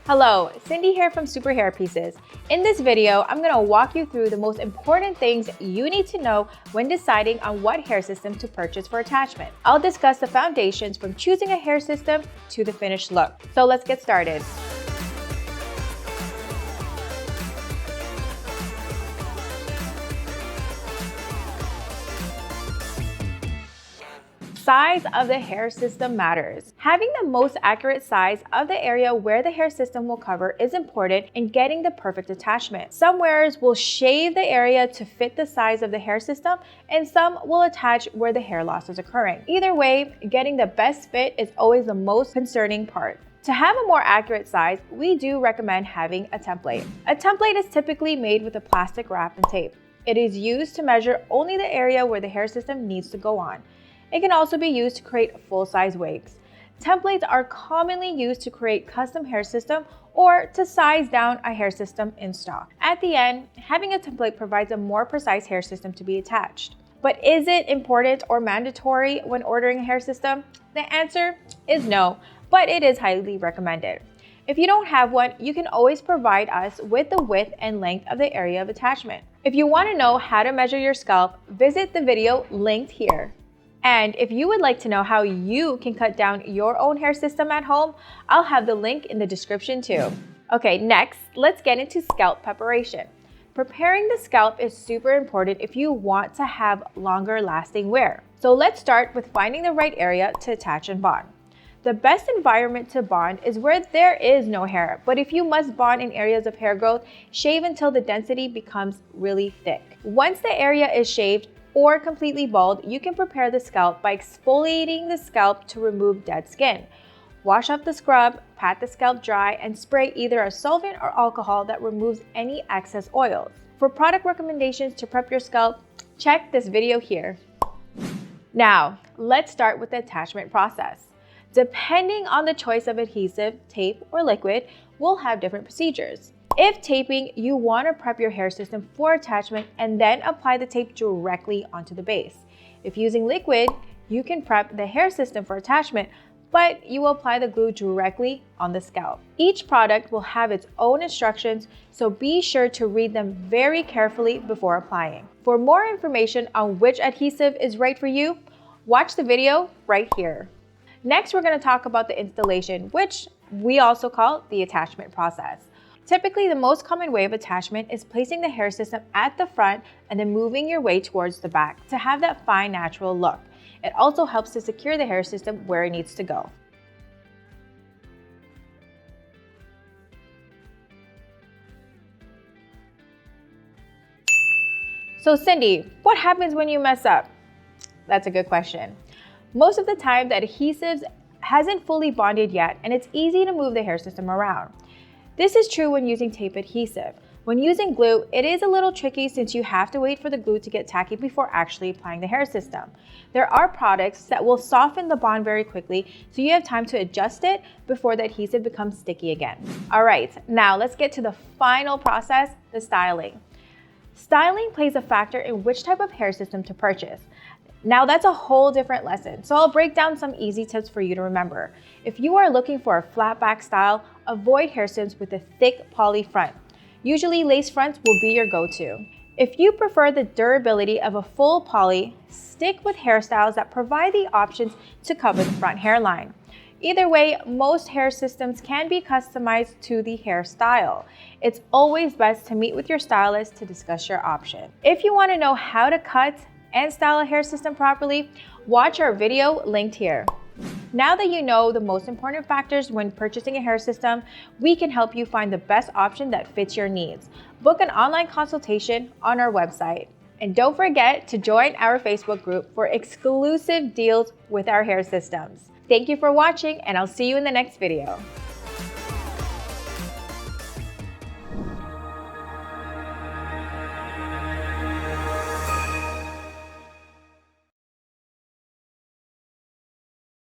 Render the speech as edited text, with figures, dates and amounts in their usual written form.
Hello, Cindy here from Superhairpieces. In this video, I'm going to walk you through the most important things you need to know when deciding on what hair system to purchase for attachment. I'll discuss the foundations from choosing a hair system to the finished look. So let's get started. Size of the hair system matters. Having the most accurate size of the area where the hair system will cover is important in getting the perfect attachment. Some wearers will shave the area to fit the size of the hair system, and some will attach where the hair loss is occurring. Either way, getting the best fit is always the most concerning part. To have a more accurate size, we do recommend having a template. A template is typically made with a plastic wrap and tape. It is used to measure only the area where the hair system needs to go on. It can also be used to create full-size wigs. Templates are commonly used to create custom hair system or to size down a hair system in stock. At the end, having a template provides a more precise hair system to be attached. But is it important or mandatory when ordering a hair system? The answer is no, but it is highly recommended. If you don't have one, you can always provide us with the width and length of the area of attachment. If you want to know how to measure your scalp, visit the video linked here. And if you would like to know how you can cut down your own hair system at home, I'll have the link in the description too. Okay, next, let's get into scalp preparation. Preparing the scalp is super important if you want to have longer lasting wear. So let's start with finding the right area to attach and bond. The best environment to bond is where there is no hair, but if you must bond in areas of hair growth, shave until the density becomes really thick. Once the area is shaved, or completely bald, you can prepare the scalp by exfoliating the scalp to remove dead skin. Wash off the scrub, pat the scalp dry, and spray either a solvent or alcohol that removes any excess oils. For product recommendations to prep your scalp, check this video here. Now, let's start with the attachment process. Depending on the choice of adhesive, tape, or liquid, we'll have different procedures. If taping, you want to prep your hair system for attachment and then apply the tape directly onto the base. If using liquid, you can prep the hair system for attachment, but you will apply the glue directly on the scalp. Each product will have its own instructions, so be sure to read them very carefully before applying. For more information on which adhesive is right for you, watch the video right here. Next, we're going to talk about the installation, which we also call the attachment process. Typically, the most common way of attachment is placing the hair system at the front and then moving your way towards the back to have that fine, natural look. It also helps to secure the hair system where it needs to go. So Cindy, what happens when you mess up? That's a good question. Most of the time, the adhesives hasn't fully bonded yet, and it's easy to move the hair system around. This is true when using tape adhesive. When using glue, it is a little tricky since you have to wait for the glue to get tacky before actually applying the hair system. There are products that will soften the bond very quickly, so you have time to adjust it before the adhesive becomes sticky again. All right, now let's get to the final process, the styling. Styling plays a factor in which type of hair system to purchase. Now that's a whole different lesson, so I'll break down some easy tips for you to remember. If you are looking for a flat back style, avoid hair systems with a thick poly front. Usually lace fronts will be your go-to. If you prefer the durability of a full poly, stick with hairstyles that provide the options to cover the front hairline. Either way, most hair systems can be customized to the hairstyle. It's always best to meet with your stylist to discuss your option. If you want to know how to cut and style a hair system properly, watch our video linked here. Now that you know the most important factors when purchasing a hair system, we can help you find the best option that fits your needs. Book an online consultation on our website. And don't forget to join our Facebook group for exclusive deals with our hair systems. Thank you for watching, and I'll see you in the next video.